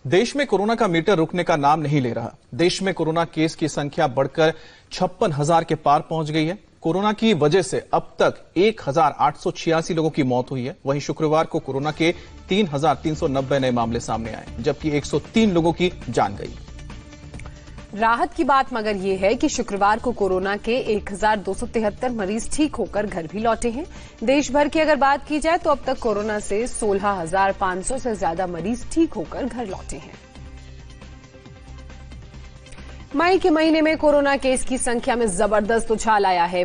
देश में कोरोना का मीटर रुकने का नाम नहीं ले रहा। देश में कोरोना केस की संख्या बढ़कर 56,000 के पार पहुंच गई है। कोरोना की वजह से अब तक 1,886 लोगों की मौत हुई है। वहीं शुक्रवार को कोरोना के 3,390 नए मामले सामने आए, जबकि 103 लोगों की जान गई। राहत की बात मगर ये है कि शुक्रवार को कोरोना के 1,273 मरीज ठीक होकर घर भी लौटे हैं। देश भर की अगर बात की जाए तो अब तक कोरोना से 16,500 से ज्यादा मरीज ठीक होकर घर लौटे हैं। मई के महीने में कोरोना केस की संख्या में जबरदस्त उछाल आया है।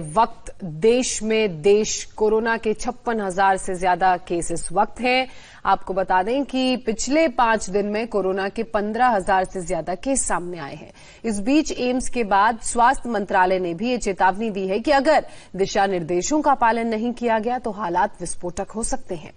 देश कोरोना के 56,000 से ज्यादा केस इस वक्त हैं। आपको बता दें कि पिछले 5 दिन में कोरोना के 15,000 से ज्यादा केस सामने आए हैं। इस बीच एम्स के बाद स्वास्थ्य मंत्रालय ने भी ये चेतावनी दी है कि अगर दिशा निर्देशों का पालन नहीं किया गया तो हालात विस्फोटक हो सकते हैं।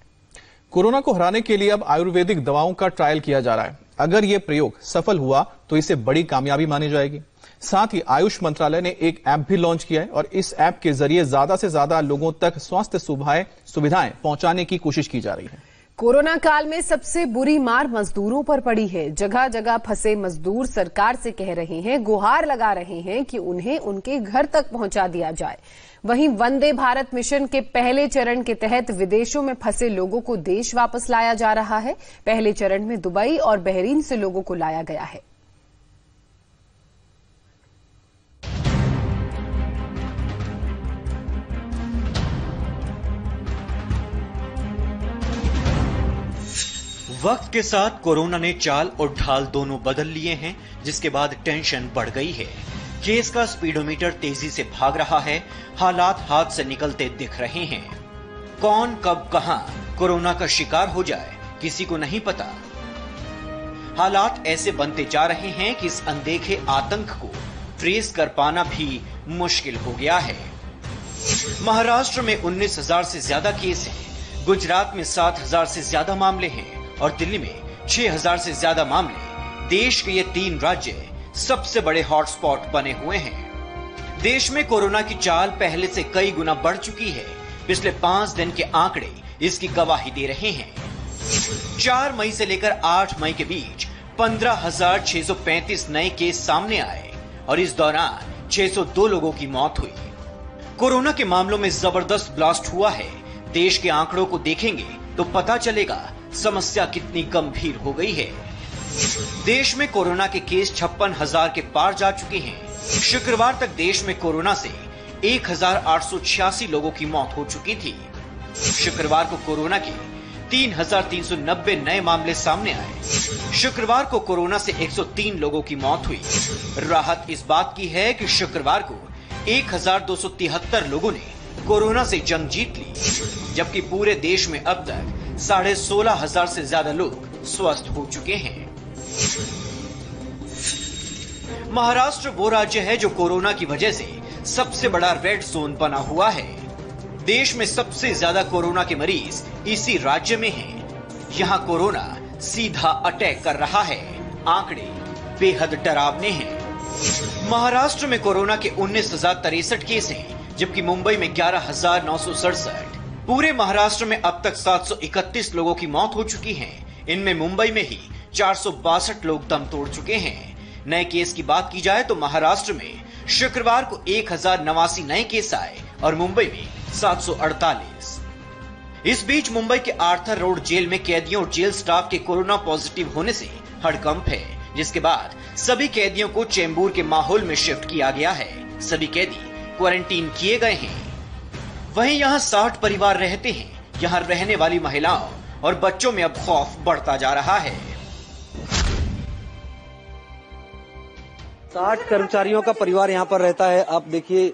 कोरोना को हराने के लिए अब आयुर्वेदिक दवाओं का ट्रायल किया जा रहा है। अगर ये प्रयोग सफल हुआ तो इसे बड़ी कामयाबी मानी जाएगी। साथ ही आयुष मंत्रालय ने एक ऐप भी लॉन्च किया है और इस ऐप के जरिए ज्यादा से ज्यादा लोगों तक स्वास्थ्य सुविधाएं पहुंचाने की कोशिश की जा रही है। कोरोना काल में सबसे बुरी मार मजदूरों पर पड़ी है। जगह जगह फंसे मजदूर सरकार से कह रहे हैं, गुहार लगा रहे हैं कि उन्हें उनके घर तक पहुंचा दिया जाए। वहीं वंदे भारत मिशन के पहले चरण के तहत विदेशों में फंसे लोगों को देश वापस लाया जा रहा है। पहले चरण में दुबई और बहरीन से लोगों को लाया गया है। वक्त के साथ कोरोना ने चाल और ढाल दोनों बदल लिए हैं, जिसके बाद टेंशन बढ़ गई है। केस का स्पीडोमीटर तेजी से भाग रहा है। हालात हाथ से निकलते दिख रहे हैं। कौन कब कहां कोरोना का शिकार हो जाए किसी को नहीं पता। हालात ऐसे बनते जा रहे हैं कि इस अनदेखे आतंक को ट्रेस कर पाना भी मुश्किल हो गया है। महाराष्ट्र में 19,000 से ज्यादा केस हैं, गुजरात में 7,000 से ज्यादा मामले हैं और दिल्ली में 6,000 से ज्यादा मामले। देश के ये 3 राज्य सबसे बड़े हॉटस्पॉट बने हुए हैं। देश में कोरोना की चाल पहले से कई गुना बढ़ चुकी है। पिछले 5 दिन के आंकड़े इसकी गवाही दे रहे हैं। 4 मई से लेकर 8 मई के बीच 15,635 नए केस सामने आए और इस दौरान 602 लोगों की मौत हुई। कोरोना के मामलों में जबरदस्त ब्लास्ट हुआ है। देश के आंकड़ों को देखेंगे तो पता चलेगा समस्या कितनी गंभीर हो गई है। देश में कोरोना के केस 56,000 के पार जा चुके हैं। शुक्रवार तक देश में कोरोना से 1,886 लोगों की मौत हो चुकी थी। शुक्रवार को कोरोना के 3,390 नए मामले सामने आए। शुक्रवार को कोरोना से 103 लोगों की मौत हुई। राहत इस बात की है कि शुक्रवार को 1,273 लोगों ने कोरोना से जंग जीत ली, जबकि पूरे देश में अब तक 16,500 से ज्यादा लोग स्वस्थ हो चुके हैं। महाराष्ट्र वो राज्य है जो कोरोना की वजह से सबसे बड़ा रेड जोन बना हुआ है। देश में सबसे ज्यादा कोरोना के मरीज इसी राज्य में हैं। यहाँ कोरोना सीधा अटैक कर रहा है। आंकड़े बेहद डरावने हैं। महाराष्ट्र में कोरोना के 19,063 केस हैं, जबकि मुंबई में 11,967। पूरे महाराष्ट्र में अब तक 731 लोगों की मौत हो चुकी है। इनमें मुंबई में ही 462 लोग दम तोड़ चुके हैं। नए केस की बात की जाए तो महाराष्ट्र में शुक्रवार को 1,089 नए केस आए और मुंबई में 748। इस बीच मुंबई के आर्थर रोड जेल में कैदियों और जेल स्टाफ के कोरोना पॉजिटिव होने से हड़कंप है, जिसके बाद सभी कैदियों को चेंबूर के माहौल में शिफ्ट किया गया है। सभी कैदी क्वारंटीन किए गए हैं। वहीं यहाँ 60 परिवार रहते हैं। यहाँ रहने वाली महिलाओं और बच्चों में अब खौफ बढ़ता जा रहा है। 60 कर्मचारियों का परिवार यहाँ पर रहता है। आप देखिए,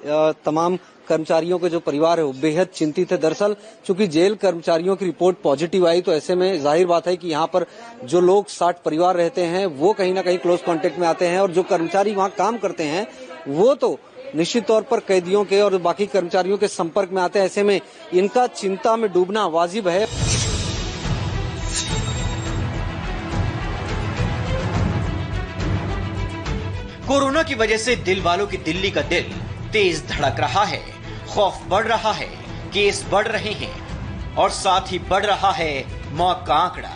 तमाम कर्मचारियों के जो परिवार है वो बेहद चिंतित है। दरअसल चूंकि जेल कर्मचारियों की रिपोर्ट पॉजिटिव आई, तो ऐसे में जाहिर बात है कि यहाँ पर जो लोग 60 परिवार रहते हैं वो कहीं ना कहीं क्लोज कांटेक्ट में आते हैं और जो कर्मचारी वहाँ काम करते हैं वो तो निश्चित तौर पर कैदियों के और बाकी कर्मचारियों के संपर्क में आते हैं। ऐसे में इनका चिंता में डूबना वाजिब है। कोरोना की वजह से दिल वालों की दिल्ली का दिल तेज धड़क रहा है। खौफ बढ़ रहा है, केस बढ़ रहे हैं और साथ ही बढ़ रहा है मौत का आंकड़ा।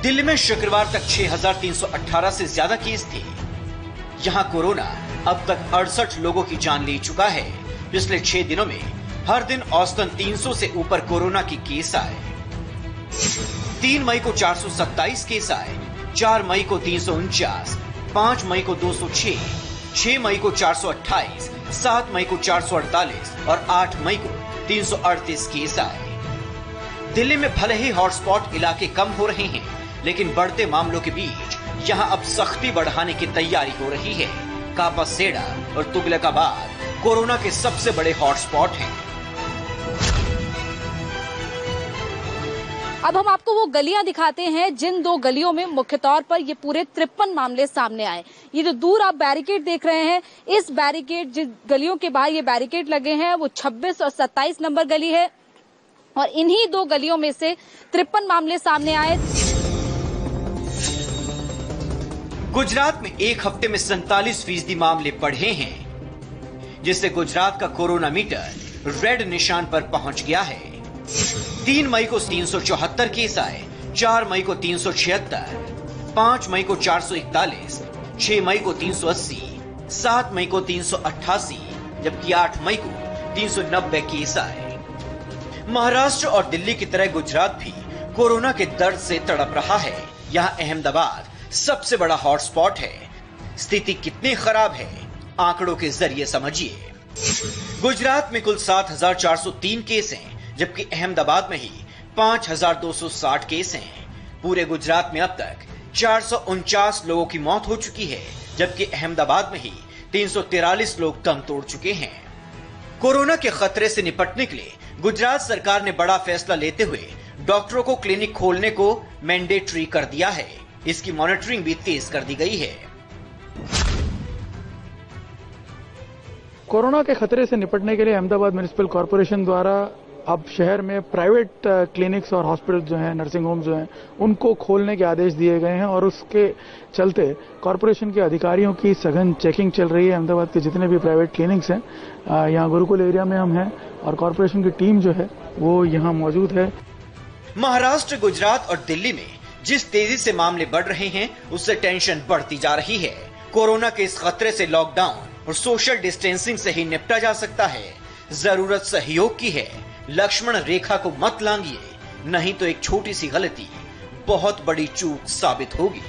दिल्ली में शुक्रवार तक 6,318 से ज्यादा केस थे। यहाँ कोरोना अब तक 68 लोगों की जान ले चुका है। पिछले 6 दिनों में हर दिन औसतन 300 से ऊपर कोरोना की केस आए। 3 मई को 427 केस आए, 4 मई को 349, 5 मई को 206, 6 मई को 428, 7 मई को 448 और 8 मई को 338 केस आए। दिल्ली में भले ही हॉटस्पॉट इलाके कम हो रहे हैं, लेकिन बढ़ते मामलों के बीच यहां अब सख्ती बढ़ाने की तैयारी हो रही है। कापा सेड़ा और तुगलकाबाद कोरोना के सबसे बड़े हॉटस्पॉट हैं। अब हम आपको वो गलियां दिखाते हैं जिन 2 गलियों में मुख्य तौर पर ये पूरे 53 मामले सामने आए। ये जो दूर आप बैरिकेड देख रहे हैं, इस बैरिकेड जिस गलियों के बाहर ये बैरिकेड लगे हैं वो 26 और 27 नंबर गली है और इन्हीं 2 गलियों में से 53 मामले सामने आए। गुजरात में एक हफ्ते में 47% मामले बढ़े हैं, जिससे गुजरात का कोरोना मीटर रेड निशान पर पहुंच गया है। 3 मई को 374 केस आए, 4 मई को 376, 5 मई को 441, 6 मई को 380, 7 मई को 388, जबकि 8 मई को 390 केस आए। महाराष्ट्र और दिल्ली की तरह गुजरात भी कोरोना के दर्द से तड़प रहा है। यहाँ अहमदाबाद सबसे बड़ा हॉटस्पॉट है। स्थिति कितनी खराब है, आंकड़ों के जरिए समझिए। गुजरात में कुल 7,403 केस हैं, जबकि अहमदाबाद में ही 5,260 केस हैं। पूरे गुजरात में अब तक 449 लोगों की मौत हो चुकी है, जबकि अहमदाबाद में ही 343 लोग दम तोड़ चुके हैं। कोरोना के खतरे से निपटने के लिए गुजरात सरकार ने बड़ा फैसला लेते हुए डॉक्टरों को क्लिनिक खोलने को मैंडेटरी कर दिया है। इसकी मॉनिटरिंग भी तेज कर दी गई है। कोरोना के खतरे से निपटने के लिए अहमदाबाद म्युनिसिपल कॉरपोरेशन द्वारा अब शहर में प्राइवेट क्लिनिक्स और हॉस्पिटल जो हैं, नर्सिंग होम जो हैं, उनको खोलने के आदेश दिए गए हैं और उसके चलते कॉरपोरेशन के अधिकारियों की सघन चेकिंग चल रही है। अहमदाबाद के जितने भी प्राइवेट क्लिनिक्स हैं, यहाँ गुरुकुल एरिया में हम हैं और कॉरपोरेशन की टीम जो है वो यहाँ मौजूद है। महाराष्ट्र, गुजरात और दिल्ली में जिस तेजी से मामले बढ़ रहे हैं, उससे टेंशन बढ़ती जा रही है। कोरोना के इस खतरे से लॉकडाउन और सोशल डिस्टेंसिंग से ही निपटा जा सकता है। जरूरत सहयोग की है। लक्ष्मण रेखा को मत लांघिए, नहीं तो एक छोटी सी गलती बहुत बड़ी चूक साबित होगी।